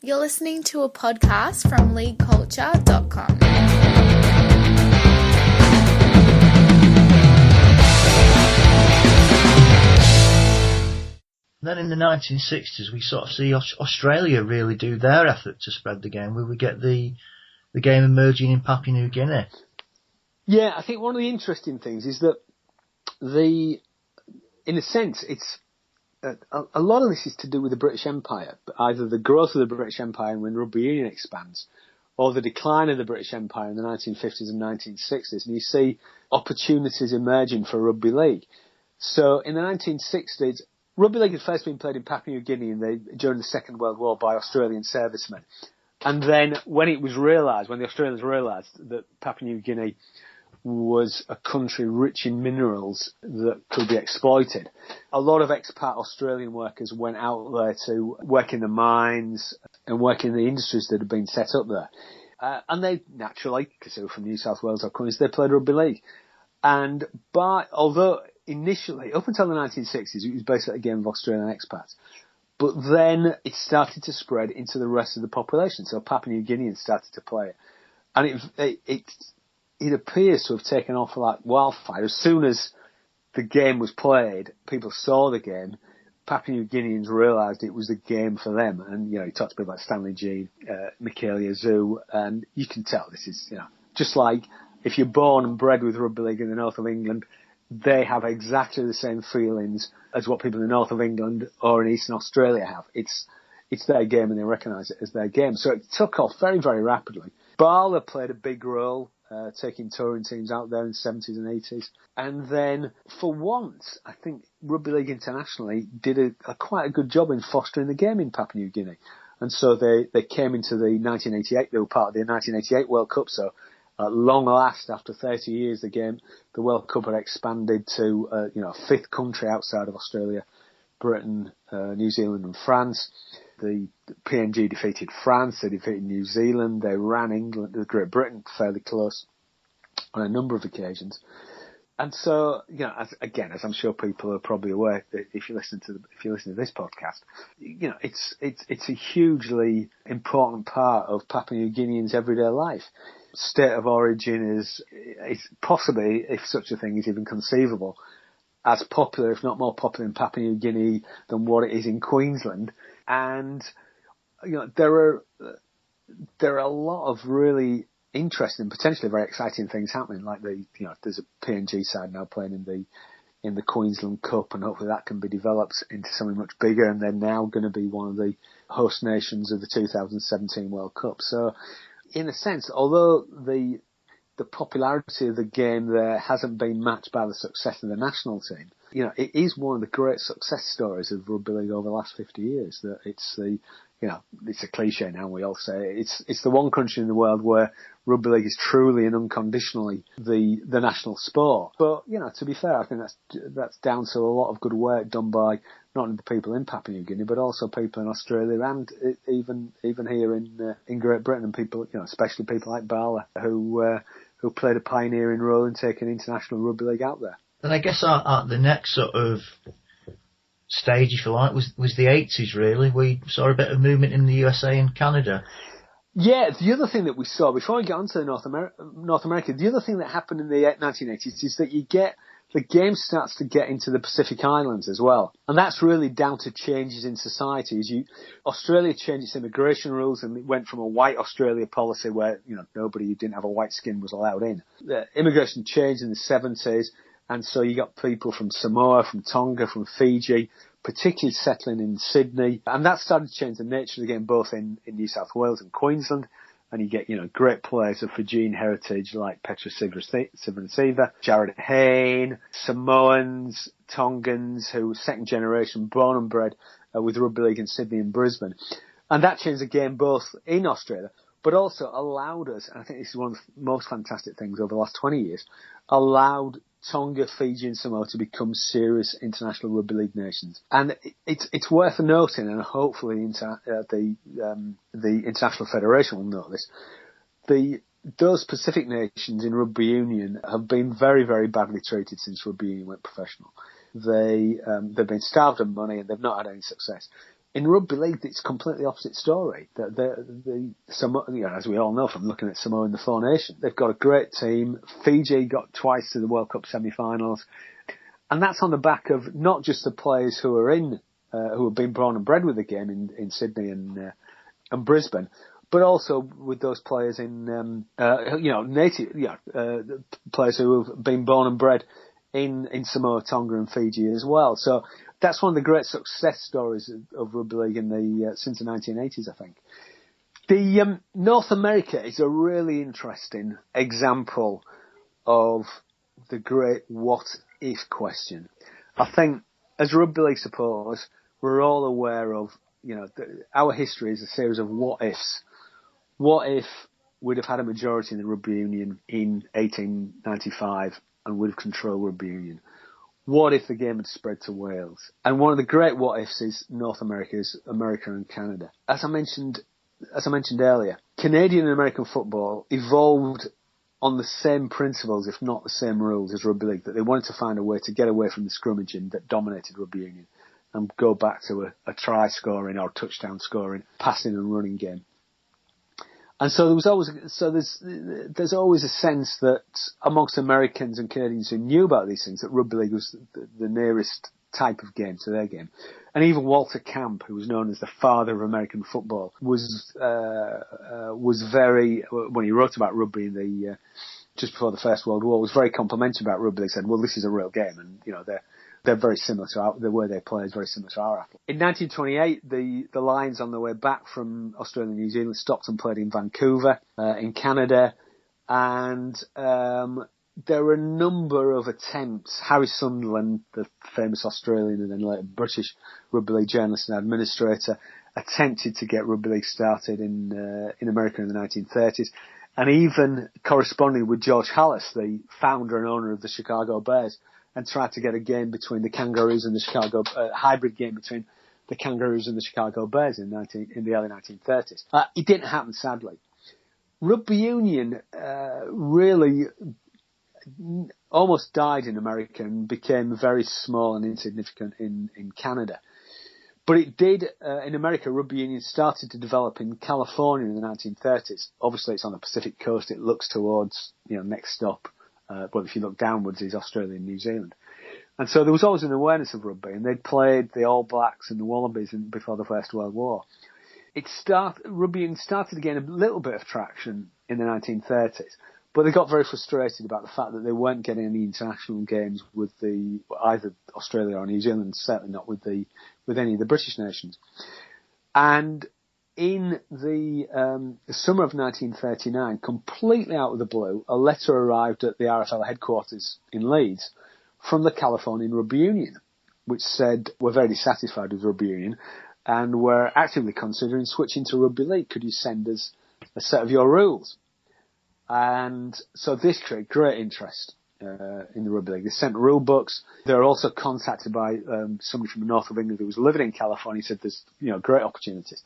You're listening to a podcast from leagueculture.com. Then in the 1960s, we sort of see Australia really do their effort to spread the game, where we get the game emerging in Papua New Guinea. Yeah, I think one of the interesting things is that in a sense, it's a lot of this is to do with the British Empire, either the growth of the British Empire when rugby union expands, or the decline of the British Empire in the 1950s and 1960s, and you see opportunities emerging for rugby league. So in the 1960s, rugby league had first been played in Papua New Guinea during the Second World War by Australian servicemen. And then when the Australians realised that Papua New Guinea was a country rich in minerals that could be exploited, a lot of expat Australian workers went out there to work in the mines and work in the industries that had been set up there. And they naturally, because they were from New South Wales or Queensland, they played rugby league. And although initially, up until the 1960s, it was basically a game of Australian expats. But then it started to spread into the rest of the population. So Papua New Guineans started to play it. And it appears to have taken off like wildfire. As soon as the game was played, people saw the game. Papua New Guineans realised it was the game for them. And, you talked to people like Stanley G, Michaelia Zoo, and you can tell this is, just like if you're born and bred with rugby league in the north of England, they have exactly the same feelings as what people in the north of England or in Eastern Australia have. It's their game and they recognise it as their game. So it took off very, very rapidly. Bala played a big role, taking touring teams out there in the 70s and 80s. And then, for once, I think Rugby League internationally did quite a good job in fostering the game in Papua New Guinea. And so they came into the 1988, they were part of the 1988 World Cup, so at long last, after 30 years, the World Cup had expanded to, a fifth country outside of Australia, Britain, New Zealand and France. The PNG defeated France, they defeated New Zealand, they ran England, Great Britain fairly close on a number of occasions. And so, as I'm sure people are probably aware, if you listen to this podcast, it's a hugely important part of Papua New Guineans' everyday life. State of origin is possibly, if such a thing is even conceivable, as popular, if not more popular in Papua New Guinea than what it is in Queensland. And, there are a lot of really interesting, potentially very exciting things happening. Like there's a PNG side now playing in the Queensland Cup, and hopefully that can be developed into something much bigger. And they're now going to be one of the host nations of the 2017 World Cup. So, in a sense, although the popularity of the game there hasn't been matched by the success of the national team, it is one of the great success stories of rugby league over the last 50 years. That it's it's a cliche now, we all say it's the one country in the world where rugby league is truly and unconditionally the national sport. But, to be fair, I think that's down to a lot of good work done by not only the people in Papua New Guinea, but also people in Australia and even here in Great Britain, and people, especially people like Bala, who played a pioneering role in taking international rugby league out there. And I guess the next sort of stage, if you like, was the 80s, really. We saw a bit of movement in the USA and Canada. Yeah, the other thing that we saw, before we get on to North America, the other thing that happened in the 1980s is that the game starts to get into the Pacific Islands as well. And that's really down to changes in society. Australia changed its immigration rules and it went from a white Australia policy where, nobody who didn't have a white skin was allowed in. The immigration changed in the 70s. And so you got people from Samoa, from Tonga, from Fiji, particularly settling in Sydney. And that started to change the nature of the game, both in New South Wales and Queensland. And you get, great players of Fijian heritage like Pt2, Jared Hayne, Samoans, Tongans, who were second generation, born and bred with rugby league in Sydney and Brisbane. And that changed the game both in Australia, but also allowed us, and I think this is one of the most fantastic things over the last 20 years, allowed Tonga, Fiji and Samoa to become serious international rugby league nations. And it's worth noting, and hopefully the International Federation will note this, those Pacific nations in rugby union have been very, very badly treated since rugby union went professional. They've been starved of money and they've not had any success. In rugby league, it's completely opposite story. The Samoa, as we all know from looking at Samoa and the Four Nations, they've got a great team. Fiji got twice to the World Cup semi-finals. And that's on the back of not just the players who are who have been born and bred with the game in Sydney and Brisbane, but also with those players in, players who have been born and bred in Samoa, Tonga and Fiji as well. So that's one of the great success stories of rugby league since the 1980s, I think. The North America is a really interesting example of the great what-if question. I think as rugby league supporters, we're all aware of, our history is a series of what-ifs. What if we'd have had a majority in the rugby union in 1895 and would have controlled rugby union? What if the game had spread to Wales? And one of the great what-ifs is North America's America and Canada. As I mentioned earlier, Canadian and American football evolved on the same principles, if not the same rules as rugby league, that they wanted to find a way to get away from the scrummaging that dominated rugby union and go back to a try scoring or touchdown scoring, passing and running game. And so there's always a sense that amongst Americans and Canadians who knew about these things, that rugby league was the nearest type of game to their game. And even Walter Camp, who was known as the father of American football, was very, when he wrote about rugby in just before the First World War, was very complimentary about rugby. He said, well, this is a real game, and they're very similar to the way they play is very similar to our athletes. In 1928, the Lions on their way back from Australia and New Zealand stopped and played in Vancouver, in Canada, and there were a number of attempts. Harry Sunderland, the famous Australian and then later British rugby league journalist and administrator, attempted to get rugby league started in America in the 1930s, and even corresponding with George Halas, the founder and owner of the Chicago Bears, and tried to get a game between the Kangaroos and the hybrid game between the Kangaroos and the Chicago Bears in the early 1930s. It didn't happen, sadly. Rugby union really almost died in America and became very small and insignificant in Canada. But it did, in America, rugby union started to develop in California in the 1930s. Obviously, it's on the Pacific coast. It looks towards, next stop. Well, if you look downwards, is Australia and New Zealand. And so there was always an awareness of rugby, and they'd played the All Blacks and the Wallabies before the First World War. Rugby union started to gain a little bit of traction in the 1930s, but they got very frustrated about the fact that they weren't getting any international games with either Australia or New Zealand, certainly not with any of the British nations. And in the summer of 1939, completely out of the blue, a letter arrived at the RFL headquarters in Leeds from the Californian Rugby Union, which said, we're very dissatisfied with Rugby Union and we're actively considering switching to Rugby League. Could you send us a set of your rules? And so this created great interest in the Rugby League. They sent rule books. They were also contacted by somebody from the north of England who was living in California. He said there's great opportunities.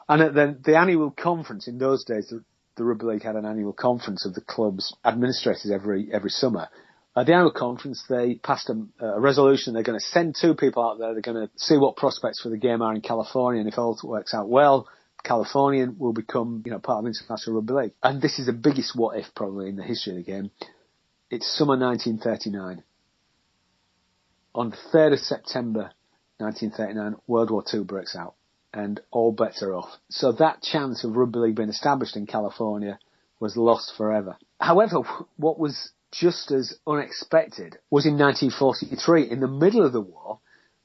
And at the annual conference, in those days, the Rugby League had an annual conference of the club's administrators every summer. At the annual conference, they passed a resolution. They're going to send two people out there. They're going to see what prospects for the game are in California. And if all works out well, Californian will become, part of International Rugby League. And this is the biggest what if probably in the history of the game. It's summer 1939. On the 3rd of September 1939, World War II breaks out. And all bets are off. So that chance of rugby league being established in California was lost forever. However, what was just as unexpected was in 1943, in the middle of the war,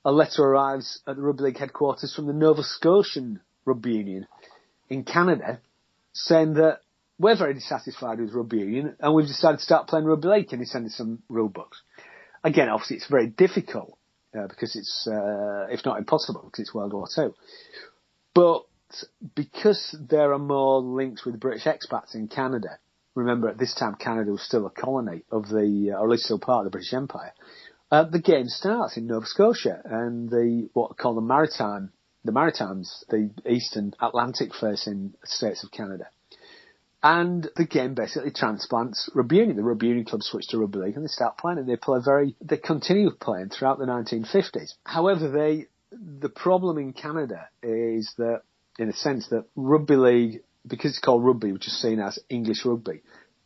a letter arrives at the rugby league headquarters from the Nova Scotian Rugby Union in Canada saying that we're very dissatisfied with rugby union and we've decided to start playing rugby league. Can you send us some rule books? Again, obviously it's very difficult. Because it's, if not impossible, because it's World War II. But because there are more links with British expats in Canada, remember at this time Canada was still a colony of or at least still part of the British Empire, the game starts in Nova Scotia and what are called the Maritimes, the eastern Atlantic facing states of Canada. And the game basically transplants rugby union. The rugby union club switch to rugby league and they start playing and they continue playing throughout the 1950s. However, the problem in Canada is that, in a sense, that rugby league, because it's called rugby, which is seen as English rugby,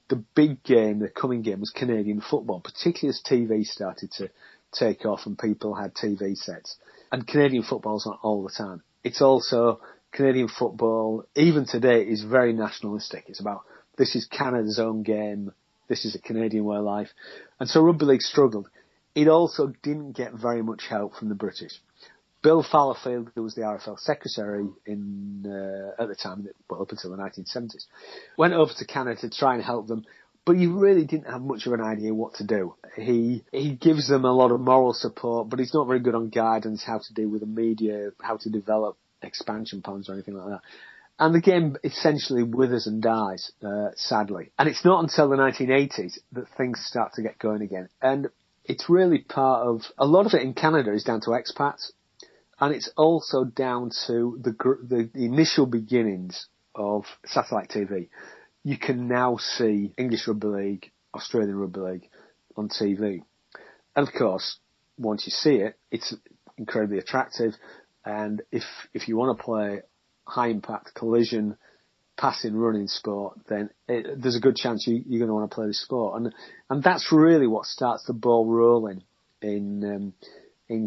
the big game, the coming game, was Canadian football, particularly as TV started to take off and people had TV sets. And Canadian football's not all the time. It's also, Canadian football, even today, is very nationalistic. It's about, this is Canada's own game, this is a Canadian way of life. And so rugby league struggled. It also didn't get very much help from the British. Bill Fallowfield, who was the RFL secretary at the time, well, up until the 1970s, went over to Canada to try and help them, but he really didn't have much of an idea what to do. He gives them a lot of moral support, but he's not very good on guidance, how to deal with the media, how to develop expansion plans or anything like that. And the game essentially withers and dies, sadly. And it's not until the 1980s that things start to get going again. And it's really part of, a lot of it in Canada is down to expats, and it's also down to the initial beginnings of satellite TV. You can now see English Rugby League, Australian Rugby League on TV. And of course, once you see it, it's incredibly attractive. And if you want to play high impact collision, passing, running sport, then there's a good chance you're going to want to play the sport. And that's really what starts the ball rolling in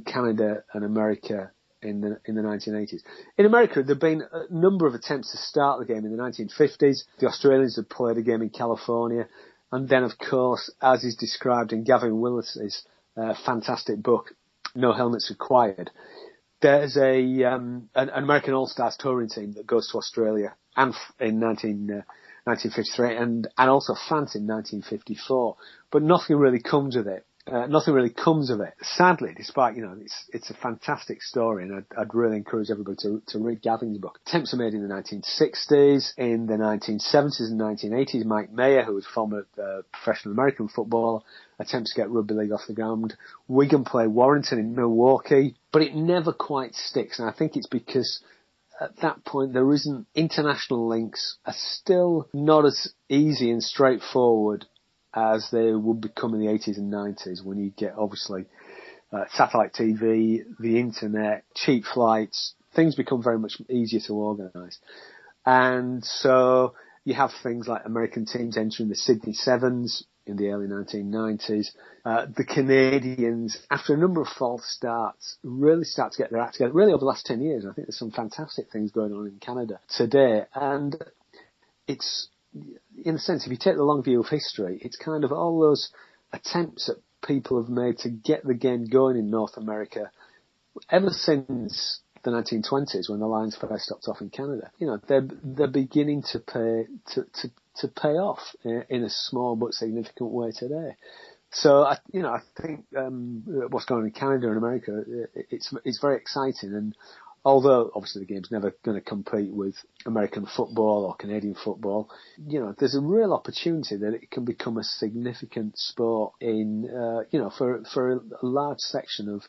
Canada and America in the 1980s. In America, there've been a number of attempts to start the game in the 1950s. The Australians had played a game in California. And then, of course, as is described in Gavin Willis's fantastic book, No Helmets Required, there's an American All-Stars touring team that goes to Australia and in 1953 and also France in 1954. But nothing really comes of it. Sadly, despite, it's a fantastic story, and I'd really encourage everybody to read Gavin's book. Attempts are made in the 1960s, in the 1970s and 1980s. Mike Mayer, who was former professional American footballer, attempts to get rugby league off the ground. Wigan play Warrington in Milwaukee, but it never quite sticks, and I think it's because at that point there isn't, international links are still not as easy and straightforward as they would become in the 80s and 90s, when you get, obviously, satellite TV, the internet, cheap flights. Things become very much easier to organise. And so you have things like American teams entering the Sydney Sevens in the early 1990s. The Canadians, after a number of false starts, really start to get their act together, really over the last 10 years. I think there's some fantastic things going on in Canada today. And it's, in a sense, if you take the long view of history, it's kind of all those attempts that people have made to get the game going in North America ever since the 1920s, when the Lions first stopped off in Canada. They're beginning to pay off in a small but significant way today. So I think what's going on in Canada and America, it's very exciting. And although obviously the game's never going to compete with American football or Canadian football, there's a real opportunity that it can become a significant sport in, for a large section of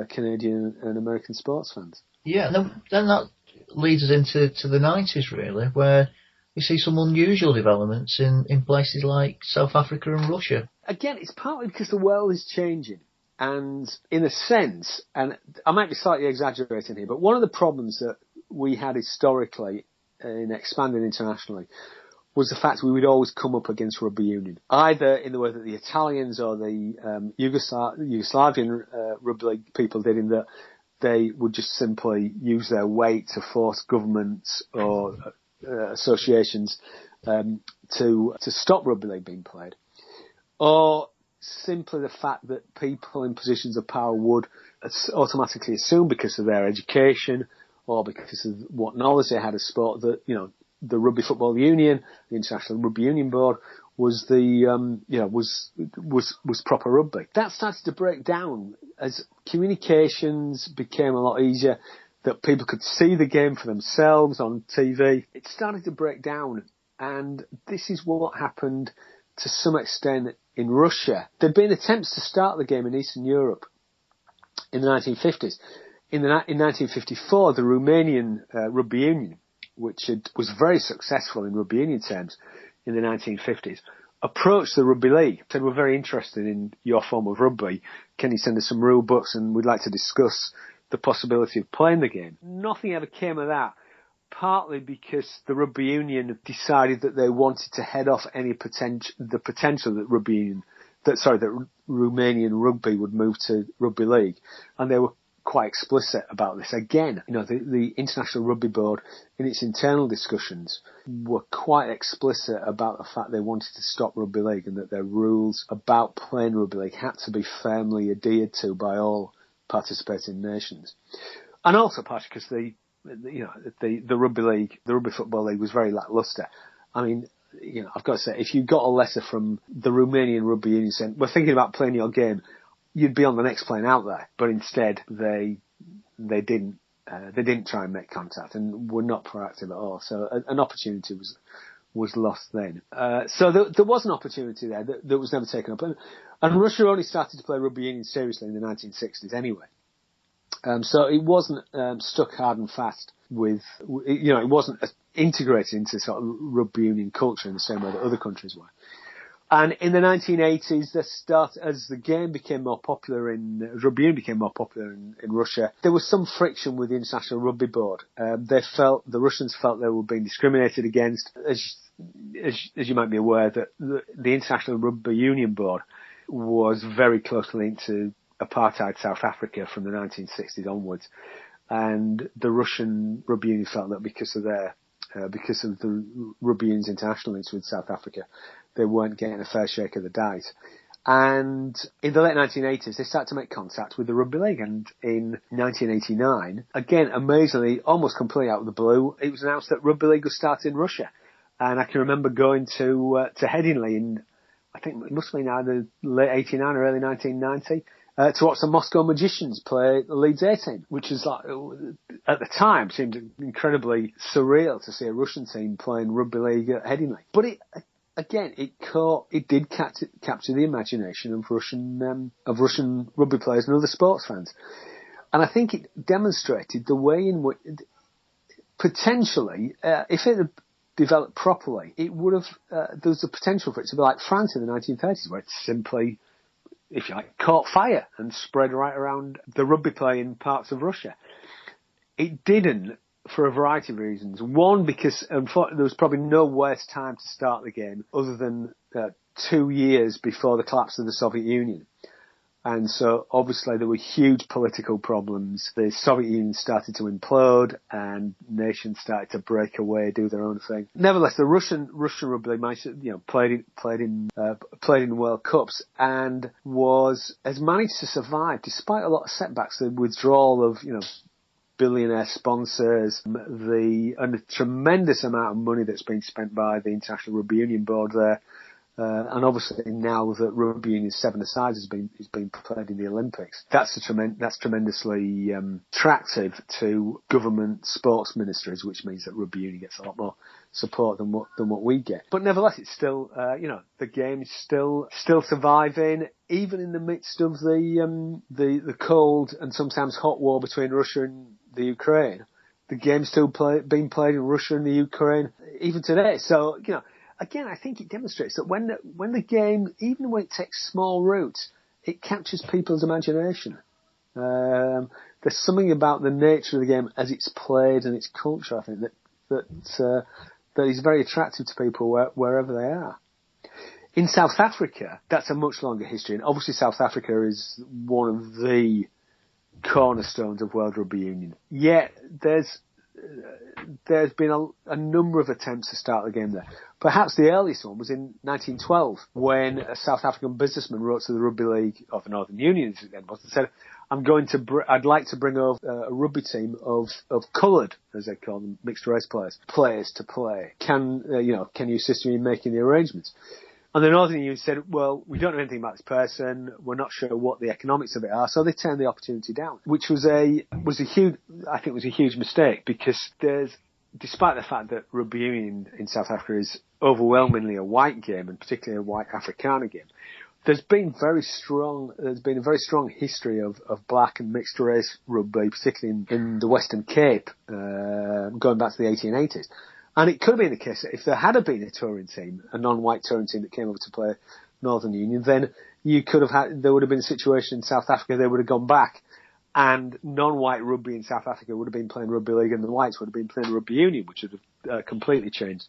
Canadian and American sports fans. Yeah, then that leads us into the 90s, really, where you see some unusual developments in places like South Africa and Russia. Again, it's partly because the world is changing. And in a sense, and I might be slightly exaggerating here, but one of the problems that we had historically in expanding internationally was the fact we would always come up against rugby union, either in the way that the Italians or the Yugoslavian rugby league people did, in that they would just simply use their weight to force governments or associations to stop rugby league being played, or simply the fact that people in positions of power would automatically assume, because of their education or because of what knowledge they had of sport, that the Rugby Football Union, the International Rugby Union Board, was was proper rugby. That started to break down as communications became a lot easier, that people could see the game for themselves on TV. It started to break down, and this is what happened to some extent in Russia. There'd been attempts to start the game in Eastern Europe in the 1950s. In 1954, the Romanian Rugby Union, which was very successful in rugby union terms in the 1950s, approached the Rugby League, said, "We're very interested in your form of rugby. Can you send us some rule books, and we'd like to discuss the possibility of playing the game. Nothing ever came of that, partly because the Rugby Union decided that they wanted to head off any potential that Romanian rugby would move to Rugby League, and they were quite explicit about this. Again, the International Rugby Board, in its internal discussions, were quite explicit about the fact they wanted to stop Rugby League and that their rules about playing Rugby League had to be firmly adhered to by all participating nations. And also partly because the Rugby Football League was very lacklustre. I mean, I've got to say, if you got a letter from the Romanian Rugby Union saying, we're thinking about playing your game, you'd be on the next plane out there. But instead, they didn't try and make contact and were not proactive at all. So an opportunity was lost then. So there was an opportunity there that was never taken up. And Russia only started to play Rugby Union seriously in the 1960s anyway. So it wasn't stuck hard and fast with, it wasn't integrated into sort of Rugby Union culture in the same way that other countries were. And in the 1980s, as the game became more popular Rugby Union became more popular in Russia, there was some friction with the International Rugby Board. The Russians felt they were being discriminated against. As you might be aware, that the International Rugby Union Board was very closely linked to apartheid South Africa from the 1960s onwards. And the Russian Rugby Union felt that because of the Rugby Union's international links with South Africa, they weren't getting a fair shake of the dice. And in the late 1980s, they started to make contact with the Rugby League. And in 1989, again, amazingly, almost completely out of the blue, it was announced that Rugby League was starting in Russia. And I can remember going to Headingley in, I think it must have been either late 89 or early 1990, to watch the Moscow Magicians play the Leeds A team, which is like, at the time, seemed incredibly surreal to see a Russian team playing Rugby League at Headingley. But it did capture the imagination of Russian rugby players and other sports fans. And I think it demonstrated the way in which, potentially, if it had developed properly, it would have, there's a potential for it to be like France in the 1930s, where it simply, if you like, caught fire and spread right around the rugby playing parts of Russia. It didn't, for a variety of reasons. One, because unfortunately there was probably no worse time to start the game other than 2 years before the collapse of the Soviet Union. And so obviously there were huge political problems. The Soviet Union started to implode and nations started to break away, do their own thing. Nevertheless, the Russian rugby league, played in World Cups and has managed to survive despite a lot of setbacks, the withdrawal of, billionaire sponsors, and a tremendous amount of money that's been spent by the International Rugby Union Board there. And obviously now that Rugby Union 7-a-side is being played in the Olympics, that's tremendously attractive to government sports ministries, which means that Rugby Union gets a lot more support than what we get. But nevertheless, it's still, the game is still surviving, even in the midst of the cold and sometimes hot war between Russia and the Ukraine. The game's still being played in Russia and the Ukraine even today. So, again, I think it demonstrates that when the game, even when it takes small routes, it captures people's imagination. There's something about the nature of the game as it's played and its culture, I think, that is very attractive to people wherever they are. In South Africa, that's a much longer history, and obviously South Africa is one of the cornerstones of World Rugby Union. Yet there's been a number of attempts to start the game there. Perhaps the earliest one was in 1912, when a South African businessman wrote to the Rugby League of the Northern Union and said, I'd like to bring over a rugby team of coloured, as they call them, mixed race players to play. Can you assist me in making the arrangements? And the Northern Union said, well, we don't know anything about this person. We're not sure what the economics of it are. So they turned the opportunity down, which was a huge mistake, because despite the fact that Rugby Union in South Africa is overwhelmingly a white game, and particularly a white Afrikaner game, there's been a very strong history of black and mixed race rugby, particularly in the Western Cape, going back to the 1880s. And it could have been the case that if there had been a touring team, a non-white touring team that came over to play Northern Union, then there would have been a situation in South Africa, they would have gone back and non-white rugby in South Africa would have been playing rugby league, and the whites would have been playing rugby union, which would have completely changed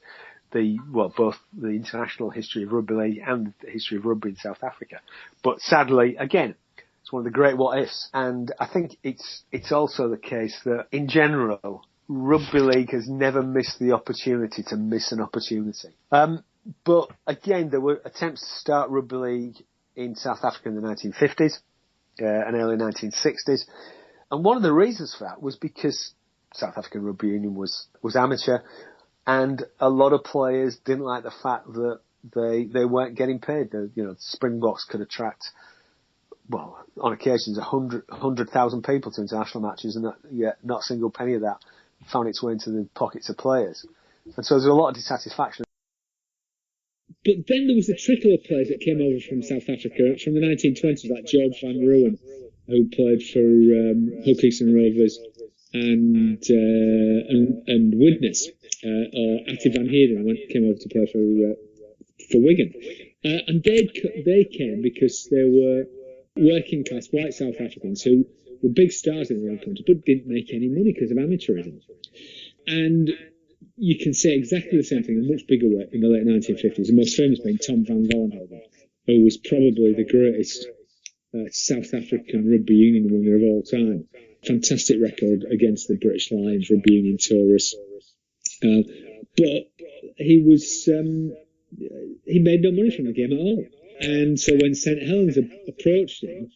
both the international history of rugby league and the history of rugby in South Africa. But sadly, again, it's one of the great what ifs, and I think it's also the case that in general, rugby league has never missed the opportunity to miss an opportunity. But again, there were attempts to start rugby league in South Africa in the 1950s and early 1960s, and one of the reasons for that was because South African Rugby Union was amateur, and a lot of players didn't like the fact that they weren't getting paid. Springboks could attract, well, on occasions 100,000 people to international matches, and not a single penny of that found its way into the pockets of players. And so there's a lot of dissatisfaction. But then there was a trickle of players that came over from South Africa from the 1920s, like George van Rooyen, who played for Hokies and Rovers, and Widnes, or Atti van Heerden came over to play for Wigan. And they came because they were working class white South Africans who were big stars in their own country, but didn't make any money because of amateurism. And you can say exactly the same thing in a much bigger way in the late 1950s, the most famous being Tom van Vollenhoven, who was probably the greatest South African rugby union winner of all time. Fantastic record against the British Lions rugby union tourists. But he made no money from the game at all. And so when St Helens approached him,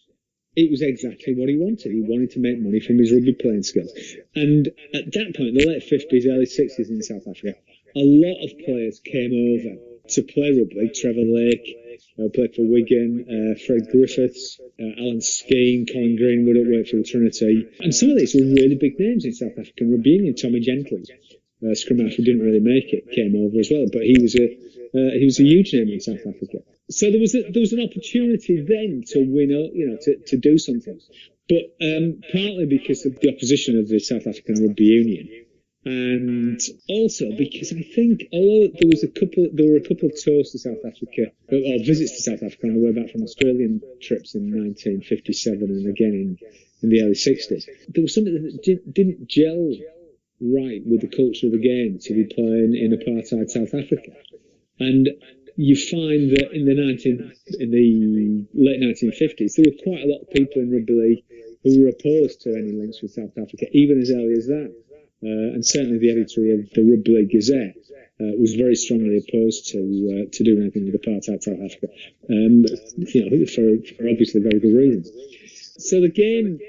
it was exactly what he wanted. He wanted to make money from his rugby playing skills. And at that point, the late 50s, early 60s in South Africa, a lot of players came over to play rugby. Trevor Lake played for Wigan, Fred Griffiths, Alan Skeen, Colin Greenwood at Wakefield Trinity. And some of these were really big names in South African rugby union. Tommy Gentry, scrum half who didn't really make it, came over as well. But he was a huge name in South Africa. So there was an opportunity then to win, to do something, but partly because of the opposition of the South African Rugby Union, and also because I think although there were a couple of tours to South Africa or visits to South Africa on the way back from Australian trips in 1957 and again in the early 60s, there was something that didn't gel right with the culture of the game to be playing in apartheid South Africa, and you find that in the late 1950s, there were quite a lot of people in rugby league who were opposed to any links with South Africa, even as early as that. And certainly the editor of the Rugby League Gazette was very strongly opposed to doing anything with apartheid South Africa, for obviously very good reasons. So the game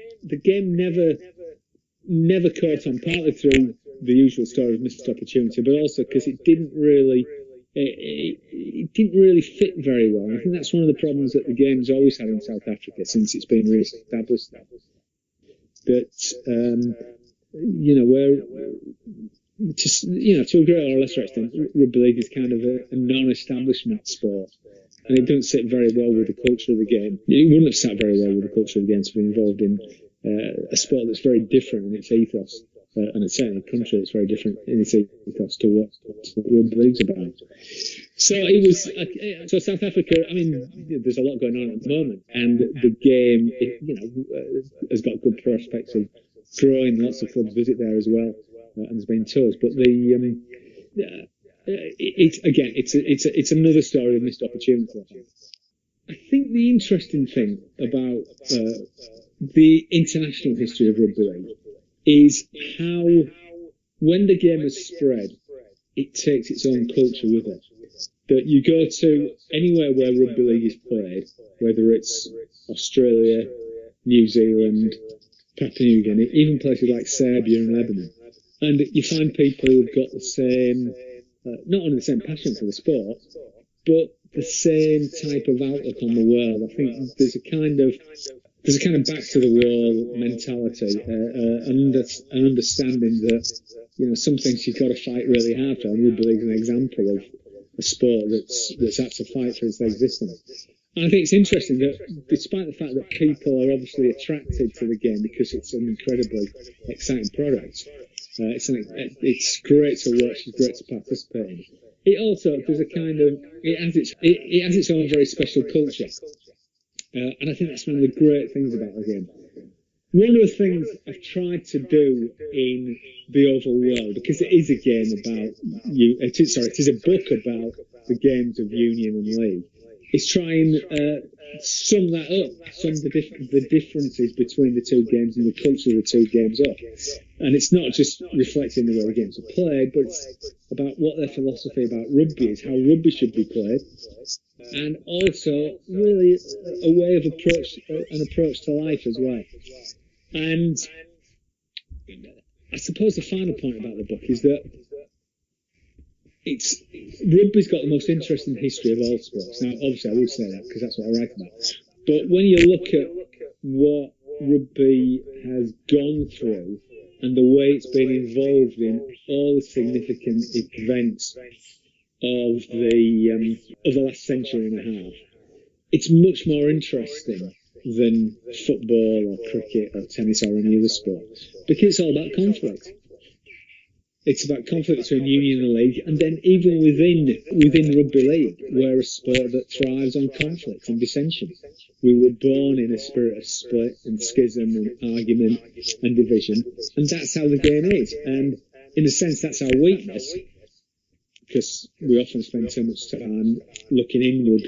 never caught on, partly through the usual story of missed opportunity, but also because it didn't really fit very well. And I think that's one of the problems that the game's always had in South Africa since it's been re-established. That to a greater or lesser extent, rugby league is kind of a non-establishment sport, and it doesn't sit very well with the culture of the game. It wouldn't have sat very well with the culture of the game to be involved in a sport that's very different in its ethos. And it's certainly a country that's very different in its ethos to what rugby league's about. So it was. So South Africa. I mean, there's a lot going on at the moment, and the game, has got good prospects of growing. Lots of clubs visit there as well, and there's been tours. But it's another story of missed opportunity. I think the interesting thing about the international history of rugby league is how, when the game has spread, it takes its own culture with it. That you go to anywhere where rugby league is played, whether it's Australia, New Zealand, Papua New Guinea, even places like Serbia and Lebanon, and you find people who've got the same, not only the same passion for the sport, but the same type of outlook on the world. I think there's a kind of back to the wall mentality, an understanding that, some things you've got to fight really hard for. And rugby league is an example of a sport that's had to fight for its existence. And I think it's interesting that despite the fact that people are obviously attracted to the game because it's an incredibly exciting product, it's great to watch, it's great to participate in. It also, there's it has its own very special culture. And I think that's one of the great things about the game. One of the things I've tried to do in the Oval World, because it is a game about it is a book about the games of Union and League, is try and sum that up, sum the differences between the two games and the culture of the two games up. And it's not just reflecting the way the games are played, but it's about what their philosophy about rugby is, how rugby should be played, and also really a way of an approach to life as well. And I suppose the final point about the book is that rugby's got the most interesting history of all sports. Now, obviously, I would say that because that's what I write about. But when you look at what rugby has gone through and the way it's been involved in all the significant events of the last century and a half, it's much more interesting than football or cricket or tennis or any other sport, because it's all about conflict. It's about conflict between Union and League, and then even within Rugby League, we're a sport that thrives on conflict and dissension. We were born in a spirit of split and schism and argument and division, and that's how the game is. And in a sense, that's our weakness, because we often spend so much time looking inward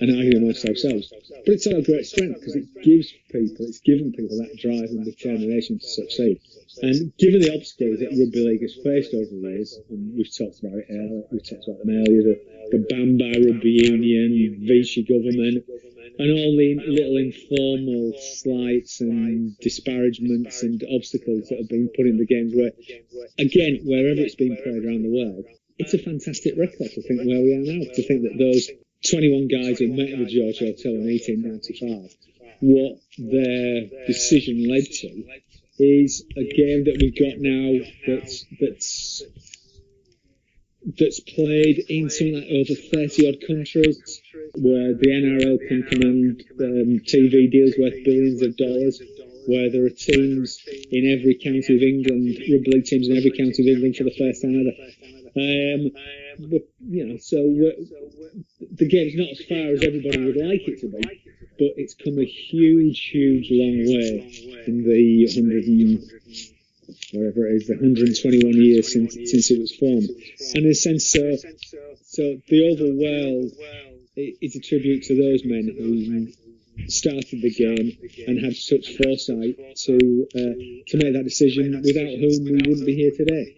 and arguing amongst ourselves. But it's our great strength, because it's given people that drive and determination to succeed. And given the obstacles that Rugby League has faced over the years, and we've talked about it earlier, the ban by Rugby Union, Vichy government, and all the little informal slights and disparagements and obstacles that have been put in the games, where, again, wherever it's been played around the world, it's a fantastic record to think where we are now, to think that those 21 guys who met in the George Hotel in 1895, what their decision led to is a game that we've got now that's played in something like over 30 odd countries, where the NRL can command TV deals worth billions of dollars, where there are teams in every county of England, rugby league teams in every county of England for the first time ever. The game's not as far as everybody would like it to be, but it's come a huge, huge long way in the 121 years since it was formed. And in a sense, so the Oval World is a tribute to those men who started the game and had such foresight to make that decision, without whom we wouldn't be here today.